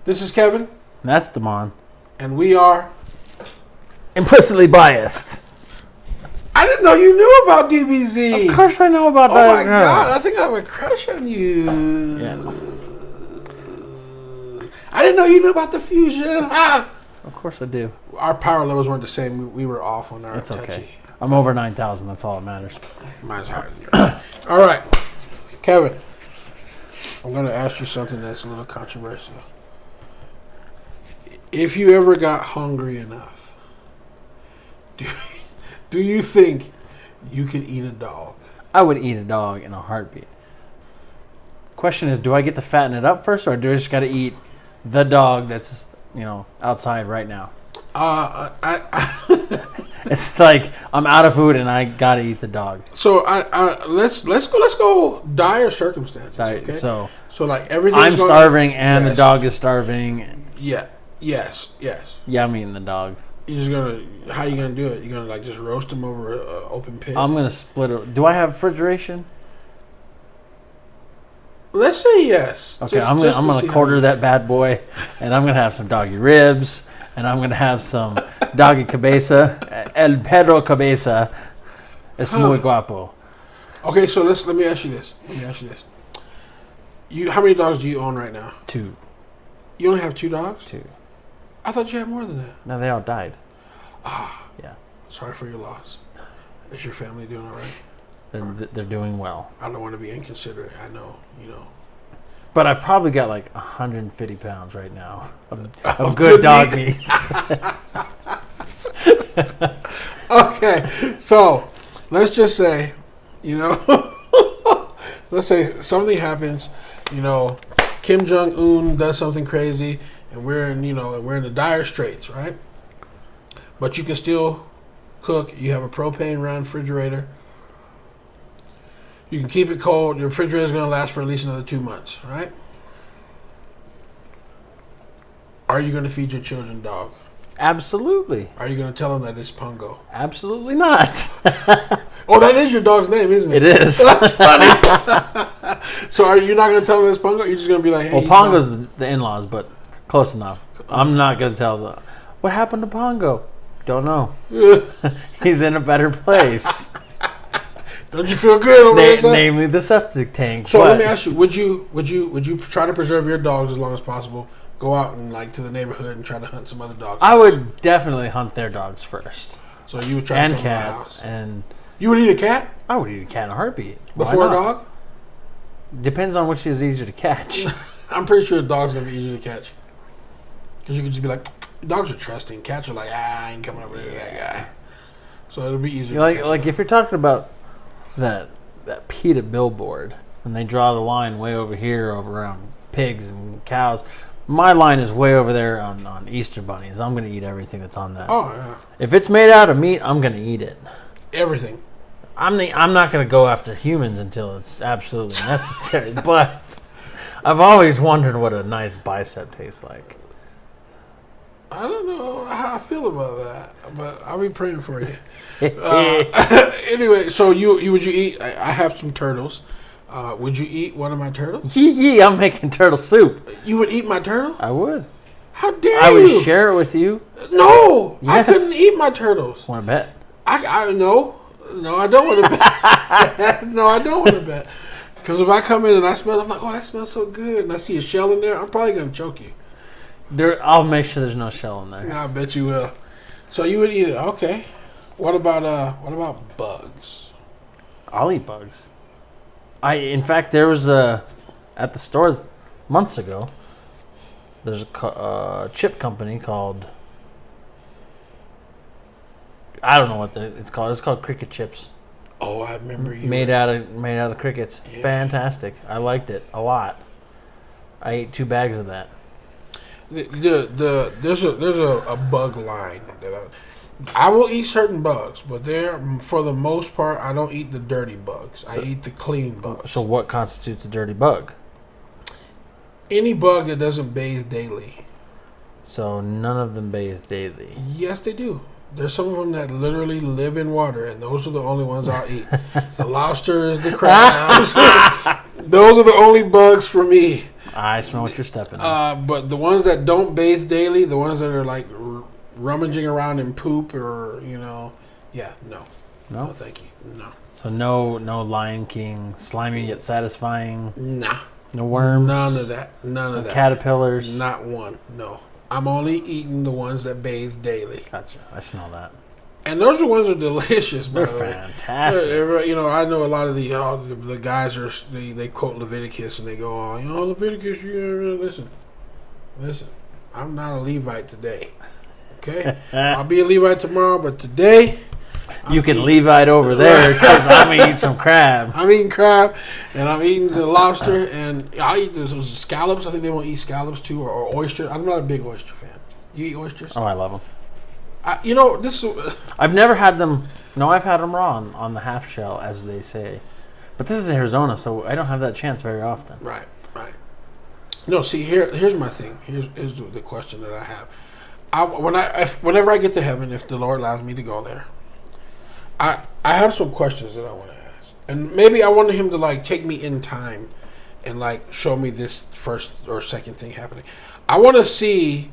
This is Kevin. And that's Damon. And we are... Implicitly Biased. I didn't know you knew about DBZ. Of course I know about that. Oh my God, I think I have a crush on you. Yeah. I didn't know you knew about the fusion. Ah! Of course I do. Our power levels weren't the same. We were off on our It's touchy. okay. I'm over 9,000. That's all that matters. Mine's higher than yours. All right. Kevin, I'm going to ask you something that's a little controversial. If you ever got hungry enough, do you think you could eat a dog? I would eat a dog in a heartbeat. Question is, do I get to fatten it up first, or do I just got to eat the dog that's, outside right now? It's like I'm out of food and I got to eat the dog. So let's go dire circumstances. Okay? So like everything. I'm starving and the dog is starving. Yeah. Yes. Yeah, I'm eating the dog. You're just gonna. How you gonna do it? You're gonna just roast them over an open pit. I'm gonna split it. Do I have refrigeration? Let's say yes. Okay, I'm gonna quarter that bad boy, and I'm gonna have some doggy ribs, and I'm gonna have some doggy cabeza. El Pedro Cabeza es muy guapo. Okay, so let me ask you this. How many dogs do you own right now? 2. You only have 2 dogs? 2. I thought you had more than that. No, they all died. Yeah. Sorry for your loss. Is your family doing all right? They're doing well. I don't want to be inconsiderate. I know, But I've probably got like 150 pounds right now of good dog meat. Okay, so let's just say, let's say something happens, Kim Jong-un does something crazy, and we're in the dire straits, right? But you can still cook. You have a propane run refrigerator. You can keep it cold. Your refrigerator is going to last for at least another 2 months, right? Are you going to feed your children dog? Absolutely. Are you going to tell them that it's Pongo? Absolutely not. Oh, that is your dog's name, isn't it? It is. That's funny. So are you not going to tell them it's Pongo? You're just going to be like, hey. Well, Pongo's the in-laws, but close enough. I'm not going to tell them. What happened to Pongo? Don't know. He's in a better place. Don't you feel good over there? Namely the septic tank. So let me ask you: Would you try to preserve your dogs as long as possible? Go out and to the neighborhood and try to hunt some other dogs. I would definitely hunt their dogs first. So you would try and to cats and you would eat a cat? I would eat a cat in a heartbeat. Before a dog? Depends on which is easier to catch. I'm pretty sure a dog's gonna be easier to catch because you could just be like, dogs are trusting. Cats are like, I ain't coming over there to that guy. So it'll be easier. Like if you're talking about that PETA billboard, and they draw the line way over here over around pigs and cows. My line is way over there on Easter bunnies. I'm going to eat everything that's on that. Oh, yeah. If it's made out of meat, I'm going to eat it. Everything. I'm not going to go after humans until it's absolutely necessary. But I've always wondered what a nice bicep tastes like. I don't know how I feel about that, but I'll be praying for you. Anyway, so would you eat? I have some turtles. Would you eat one of my turtles? I'm making turtle soup. You would eat my turtle? I would. How dare you? I would share it with you. No, yes. I couldn't eat my turtles. Want to bet? I no, I don't want to bet. No, I don't want to bet. Because if I come in and I smell, I'm like, oh, that smells so good, and I see a shell in there, I'm probably gonna choke you. I'll make sure there's no shell in there. Yeah, I bet you will. So you would eat it? Okay. What about bugs? I'll eat bugs. In fact, there was at the store months ago. There's a chip company called, I don't know what it's called. It's called Cricket Chips. Oh, I remember you. Made out of crickets. Yeah. Fantastic. I liked it a lot. I ate 2 bags of that. There's a bug line that I will eat certain bugs, but for the most part I don't eat the dirty bugs. I eat the clean bugs. So what constitutes a dirty bug? Any bug that doesn't bathe daily. So none of them bathe daily. Yes, they do. There's some of them that literally live in water, and those are the only ones I'll eat. The lobsters, the crabs. Those are the only bugs for me. I smell what you're stepping But the ones that don't bathe daily, the ones that are like rummaging around in poop or no, no, thank you, no. So no Lion King, slimy yet satisfying. Nah, no worms. None of that. None of that. Caterpillars. Not one. No, I'm only eating the ones that bathe daily. Gotcha. I smell that. And those are ones that are delicious. They're fantastic. I know a lot of the guys they quote Leviticus and they go, Leviticus. Listen. I'm not a Levite today. Okay, I'll be a Levite tomorrow, but today you can Levite over there because I'm gonna eat some crab. I'm eating crab, and I'm eating the lobster, and I eat those scallops. I think they won't eat scallops too, or oyster. I'm not a big oyster fan. You eat oysters? Oh, I love them. I've never had them. No, I've had them raw on the half shell, as they say. But this is Arizona, so I don't have that chance very often. Right. No, see, here's my thing. Here's the question that I have. Whenever I get to heaven, if the Lord allows me to go there, I have some questions that I want to ask, and maybe I want him to take me in time, and show me this first or second thing happening. I want to see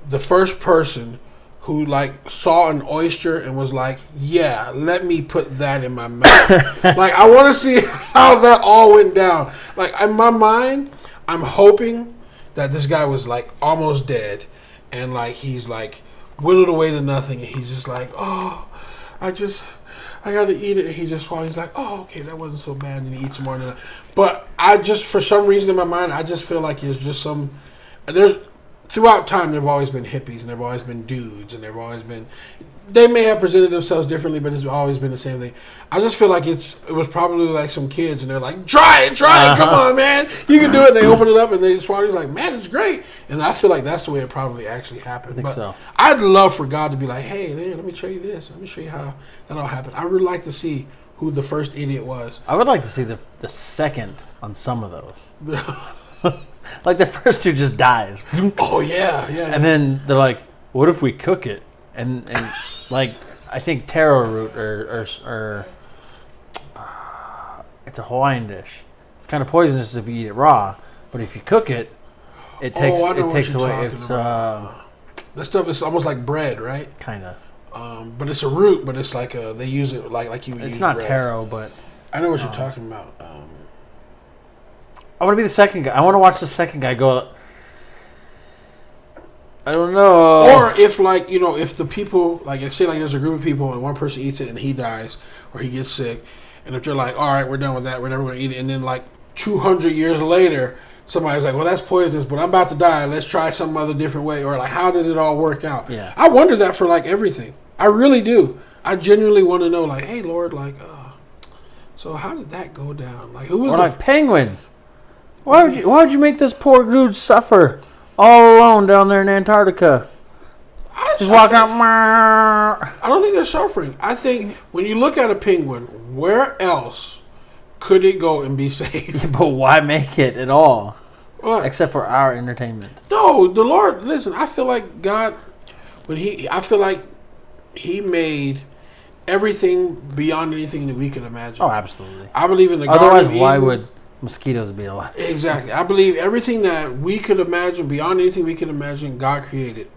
the first person who saw an oyster and was like, yeah, let me put that in my mouth. I want to see how that all went down. In my mind, I'm hoping that this guy was almost dead and he's whittled away to nothing and he's just oh, I got to eat it. And he just swallowed. He's oh, okay, that wasn't so bad. And he eats more than that. But I just, for some reason in my mind, I just feel like it's just throughout time, there have always been hippies, and there have always been dudes, and there have always been... They may have presented themselves differently, but it's always been the same thing. I just feel like it was probably some kids, and they're try it, come on, man, you can do it. And they open it up, and they swallow it. He's man, it's great. And I feel like that's the way it probably actually happened. I think so. I'd love for God to be hey, let me show you this. Let me show you how that all happened. I would like to see who the first idiot was. I would like to see the second on some of those. The first two just dies. Oh, yeah. And then they're what if we cook it? And I think taro root or it's a Hawaiian dish. It's kind of poisonous if you eat it raw, but if you cook it, it takes away. It's that stuff is almost like bread, right? Kind of. But it's a root, but it's they use it like you would use It's not bread. taro, but I know what you're talking about. I want to be the second guy. I want to watch the second guy go. I don't know. Or if if the people say there's a group of people and one person eats it and he dies or he gets sick, and if they're all right, we're done with that, we're never going to eat it, and then 200 years later, somebody's well, that's poisonous, but I'm about to die. Let's try some other different way, or how did it all work out? Yeah. I wonder that for everything. I really do. I genuinely want to know. Hey, Lord, so how did that go down? Who was penguins? Why would you make this poor dude suffer all alone down there in Antarctica? Just walking out. I don't think they're suffering. I think when you look at a penguin, where else could it go and be safe? But why make it at all? What? Except for our entertainment. No, the Lord. Listen, I feel like God, I feel like He made everything beyond anything that we could imagine. Oh, absolutely. I believe in the Otherwise, Garden of Eden. why would mosquitoes be alive? Exactly. I believe everything that we could imagine, beyond anything we could imagine, God created.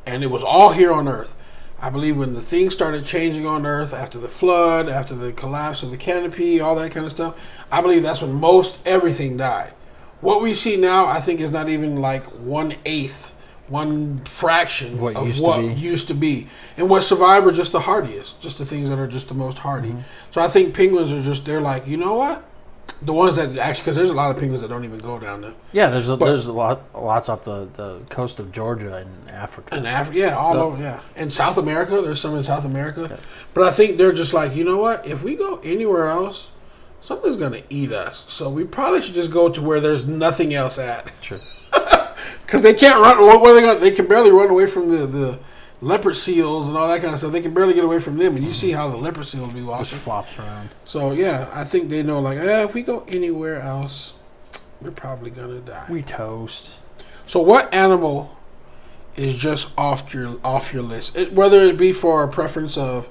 And it was all here on earth. I believe when the things started changing on earth after the flood, after the collapse of the canopy, all that kind of stuff, I believe that's when most everything died. What we see now, I think, is not even 1/8, one fraction what of what used to be. And what survived were just the hardiest, just the things that are just the most hardy. Mm-hmm. So I think penguins are just, they're you know what? The ones that actually, because there's a lot of penguins that don't even go down there. Yeah, there's lots off the coast of Georgia and Africa. And Africa, yeah, all over, yeah. And South America, there's some in South America. Yeah. But I think they're just you know what? If we go anywhere else, something's going to eat us. So we probably should just go to where there's nothing else at. Sure. Because they can't run. What are they going? They can barely run away from the leopard seals and all that kind of stuff. They can barely get away from them, and you see how the leopard seals be walking. Just flops around. So yeah, I think they know if we go anywhere else, we're probably gonna die. We toast. So what animal is just off your list? Whether it be for a preference of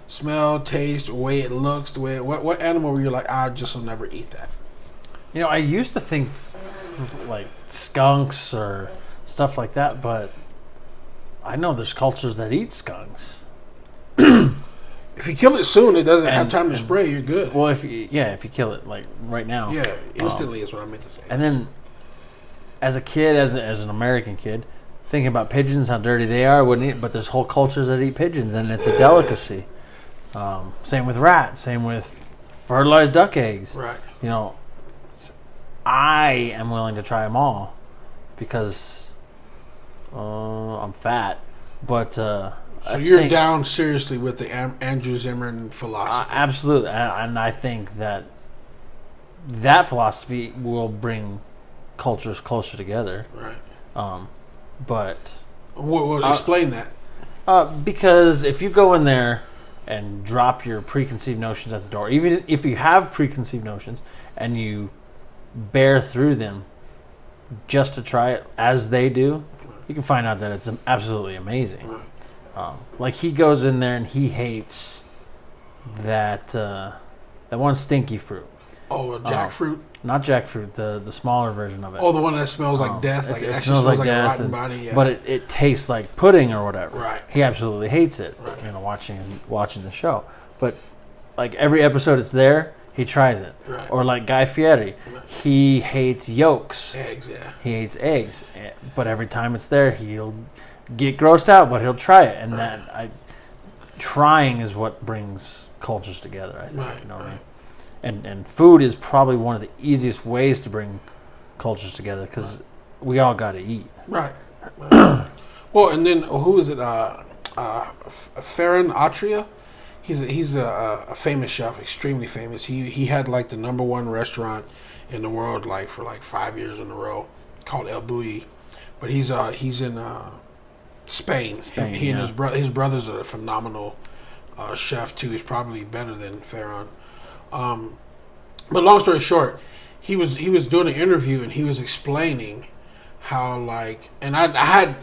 smell, taste, the way it looks, what animal were you I just will never eat that? I used to think like skunks or stuff like that, but I know there's cultures that eat skunks. If you kill it soon, it doesn't have time to spray. You're good. Well, if you kill it like right now, Yeah, instantly is what I meant to say. And then, as a kid, as an American kid, thinking about pigeons, how dirty they are, wouldn't eat. But there's whole cultures that eat pigeons, and it's a delicacy. Same with rats. Same with fertilized duck eggs. Right. You know, I am willing to try them all because I'm fat. But so you're down seriously with the Andrew Zimmern philosophy. Absolutely, and I think that philosophy will bring cultures closer together. Right. But Well, explain that. Because if you go in there and drop your preconceived notions at the door, even if you have preconceived notions and you bear through them just to try it as they do, you can find out that it's absolutely amazing. Right. Like he goes in there and he hates that one stinky fruit. Oh, jackfruit. Not jackfruit, the smaller version of it. Oh, the one that smells like death, like it actually smells like a rotten body. Yeah. But it tastes like pudding or whatever. Right. He absolutely hates it. Right. You know, watching the show. But like every episode, it's there. He tries it. Right. Or like Guy Fieri, he hates yolks. Eggs, yeah. He hates eggs, but every time it's there, he'll get grossed out, but he'll try it. And trying is what brings cultures together. I think. Right. You know what I mean? And food is probably one of the easiest ways to bring cultures together because we all got to eat. Right. Well, and then who is it? Ferran Atria. He's a famous chef, extremely famous. He had like the #1 restaurant in the world like for like 5 years in a row called El Bulli. But he's in Spain. He and his brothers are a phenomenal chef too. He's probably better than Ferran. But long story short, he was doing an interview and he was explaining how like, and I had,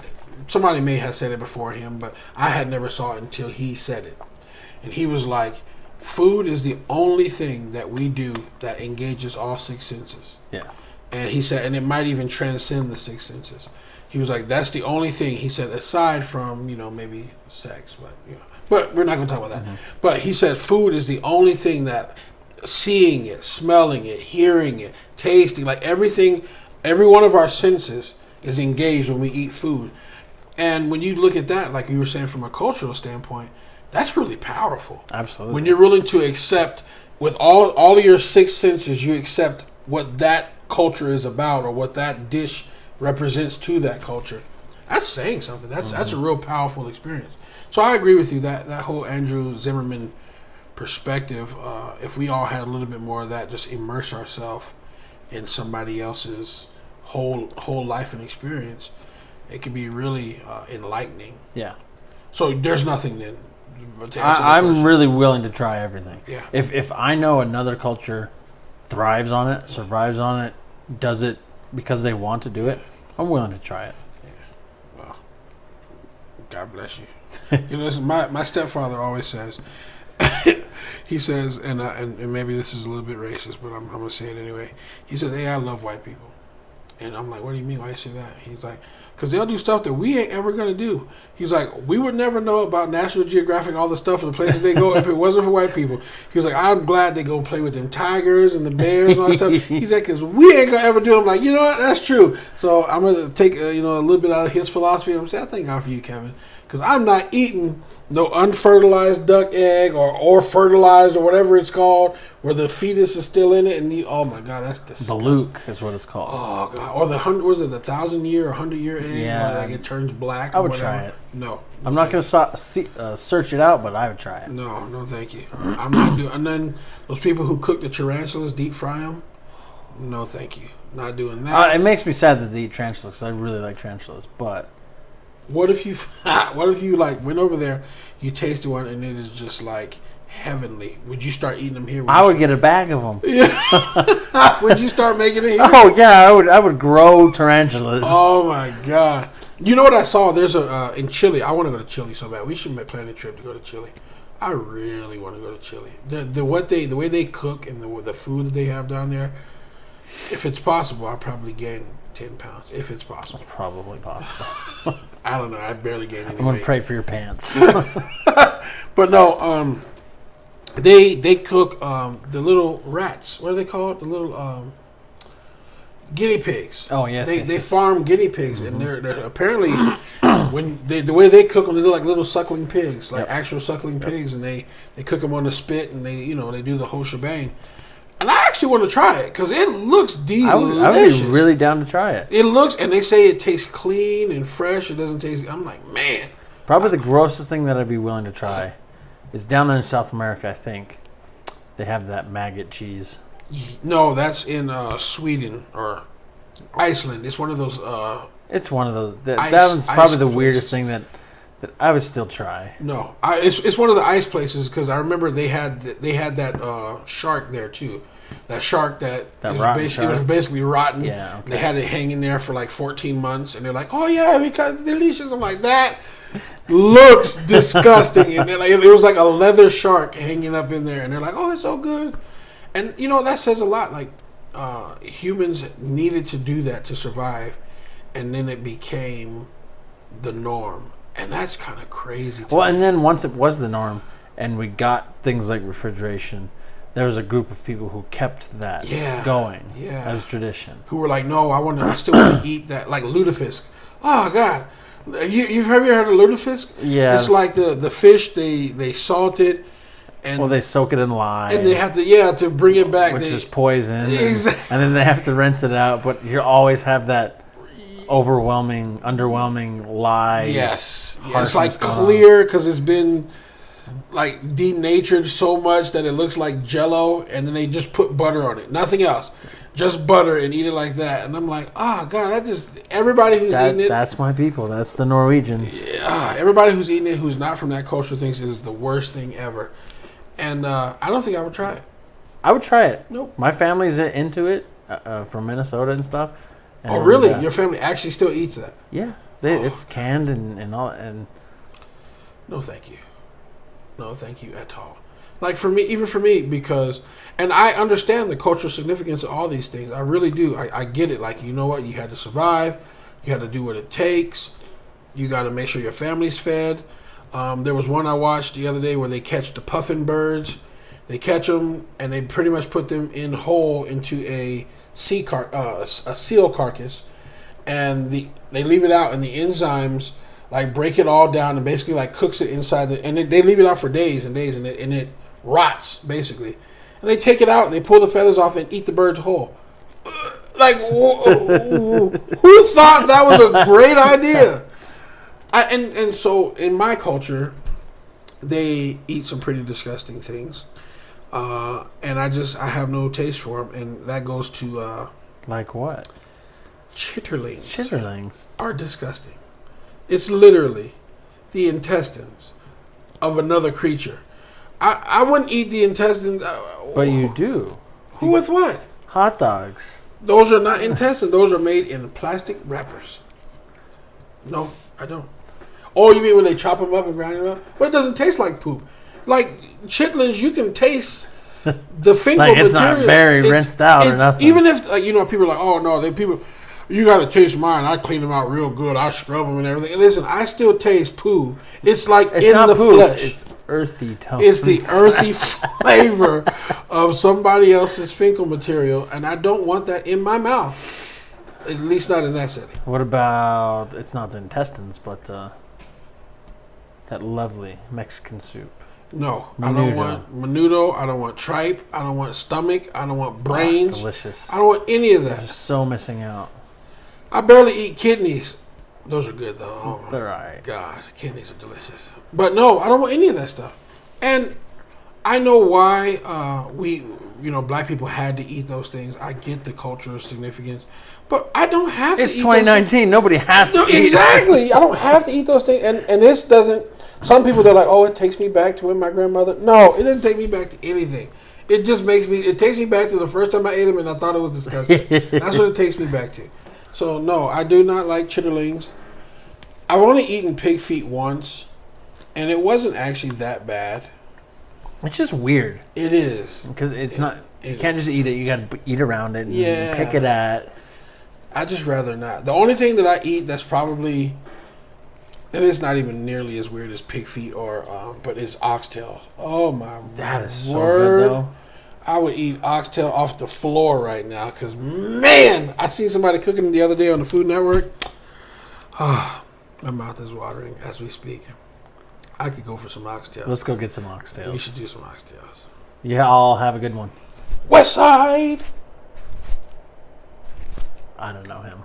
somebody may have said it before him, but I had never saw it until he said it. And he was like, food is the only thing that we do that engages all 6 senses. Yeah. And he said, and it might even transcend the 6 senses. He was like, that's the only thing. He said, aside from, maybe sex, but we're not going to talk about that. Mm-hmm. But he said, food is the only thing that seeing it, smelling it, hearing it, tasting, like everything, every one of our senses is engaged when we eat food. And when you look at that, like you were saying from a cultural standpoint, that's really powerful. Absolutely. When you're willing to accept with all of your 6 senses, you accept what that culture is about or what that dish represents to that culture. That's saying something. That's a real powerful experience. So I agree with you that whole Andrew Zimmerman perspective, if we all had a little bit more of that, just immerse ourselves in somebody else's whole life and experience, it could be really enlightening. Yeah. So there's nothing then. I'm really willing to try everything. Yeah. If I know another culture thrives on it, survives on it, does it because they want to do it, I'm willing to try it. Yeah. Well, God bless you. Listen, my stepfather always says, he says, and maybe this is a little bit racist, but I'm going to say it anyway. He says, hey, I love white people. And I'm like, what do you mean? Why you say that? He's like, because they'll do stuff that we ain't ever going to do. He's like, we would never know about National Geographic, all the stuff and the places they go if it wasn't for white people. He was like, I'm glad they go and play with them tigers and the bears and all that stuff. He's like, because we ain't going to ever do it. I'm like, you know what? That's true. So I'm going to take a little bit out of his philosophy. And I'm saying, I thank God for you, Kevin, because I'm not eating no unfertilized duck egg or fertilized or whatever it's called, where the fetus is still in it. And oh my God, that's disgusting. Balut is what it's called. Oh God, or the 1,000-year or 100-year egg, yeah, where like it turns black. I would try it. No, I'm not going to search it out, but I would try it. No, thank you. I'm not doing. And then those people who cook the tarantulas, deep fry them. No, thank you. Not doing that. It makes me sad that they eat tarantulas because I really like tarantulas, but. What if you like went over there, you tasted one, and it is just like heavenly? Would you start eating them here? I would get a bag of them. Yeah. Would you start making it here? Oh yeah, I would grow tarantulas. Oh my God! You know what I saw? There's in Chile. I want to go to Chile so bad. We should plan a trip to go to Chile. I really want to go to Chile. The way they cook and the food that they have down there, If it's possible, I'll probably gain 10 pounds. If it's possible. It's probably possible. I don't know. I barely gain any I'm going weight. to pray for your pants. But no, they cook the little rats. What are they called? The little guinea pigs. Oh, yes. They farm guinea pigs, and they're apparently the way they cook them, they look like little suckling pigs, like actual suckling pigs, and they cook them on the spit, and they do the whole shebang. And I actually want to try it because it looks delicious. I would be really down to try it. It looks, and they say it tastes clean and fresh. It doesn't taste. I'm like, man. Probably the grossest thing that I'd be willing to try is down there in South America. I think they have that maggot cheese. No, that's in Sweden or Iceland. It's one of those. It's one of those. That one's ice probably the places. weirdest thing that I would still try. No, it's one of the ice places because I remember they had that shark there too. That shark that it was basically rotten. Yeah, okay. They had it hanging there for like 14 months, and they're like, "Oh yeah, because it's delicious." I'm like, that looks disgusting, and like, it was like a leather shark hanging up in there, and they're like, "Oh, it's so good," and that says a lot. Like humans needed to do that to survive, and then it became the norm. And that's kind of crazy. Well, and then once it was the norm, and we got things like refrigeration, there was a group of people who kept that going as tradition. Who were like, no, I still want to eat that, like lutefisk. Oh God, you've ever heard of lutefisk? Yeah, it's like the fish they salt it, and they soak it in lye, and they have to bring it back, which is poison. Exactly. And then they have to rinse it out, but you always have that underwhelming lye. Yes. It's like clear because it's been like denatured so much that it looks like Jello, and then they just put butter on it, nothing else, just butter, and eat it like that. And I'm like, God, that just everybody who's eating it. That's my people. That's the Norwegians. Yeah, everybody who's eating it who's not from that culture thinks it is the worst thing ever. And I don't think I would try it. I would try it. Nope. My family's into it from Minnesota and stuff. And, oh, really? Your family actually still eats that? Yeah. It's canned and all. And no, thank you. No, thank you at all. Like even for me, because, and I understand the cultural significance of all these things. I really do. I get it. Like, you know what? You had to survive. You had to do what it takes. You got to make sure your family's fed. There was one I watched the other day where they catch the puffin birds. They catch them and they pretty much put them whole into a seal carcass, and they leave it out, and the enzymes like break it all down and basically like cooks it inside and they leave it out for days and days, and it rots basically, and they take it out and they pull the feathers off and eat the birds whole. Like, who thought that was a great idea? And so in my culture, they eat some pretty disgusting things. And I have no taste for them, and that goes to like what? Chitterlings. Chitterlings are disgusting. It's literally the intestines of another creature. I wouldn't eat the intestines. But you do. Who with what? Hot dogs. Those are not intestines. Those are made in plastic wrappers. No, I don't. Oh, you mean when they chop them up and grind them up? But it doesn't taste like poop. Like chitlins, you can taste the finkel like it's material. Not very rinsed out or nothing. Even if people are like, oh no, you got to taste mine. I clean them out real good. I scrub them and everything. And listen, I still taste poo. It's like it's in not the poo. Flesh. It's earthy tone. It's the earthy flavor of somebody else's finkel material, and I don't want that in my mouth. At least not in that setting. What about? It's not the intestines, but that lovely Mexican soup. No, menudo. I don't want menudo. I don't want tripe. I don't want stomach. I don't want brains. That's delicious. I don't want any of that. You're so missing out. I barely eat kidneys. Those are good though. Oh my They're alright. God, kidneys are delicious. But no, I don't want any of that stuff. And I know why black people had to eat those things. I get the cultural significance, but I don't have to. It's 2019. Nobody has to eat. Exactly. I don't have to eat those things. And this doesn't. Some people, they're like, oh, it takes me back to when my grandmother. No, it doesn't take me back to anything. It just it takes me back to the first time I ate them and I thought it was disgusting. That's what it takes me back to. So, no, I do not like chitterlings. I've only eaten pig feet once, and it wasn't actually that bad. It's just weird. It is. Because it's not. You can't just eat it. You got to eat around it and Yeah. pick it at. I just rather not. The only thing that I eat that's probably, and it's not even nearly as weird as pig feet but it's oxtails. Oh my That is so word. good, though. I would eat oxtail off the floor right now because, man, I seen somebody cooking the other day on the Food Network. Ah, my mouth is watering as we speak. I could go for some oxtails. Let's go get some We oxtails. should do some oxtails. Yeah, I'll have a good one. West Side! I don't know him.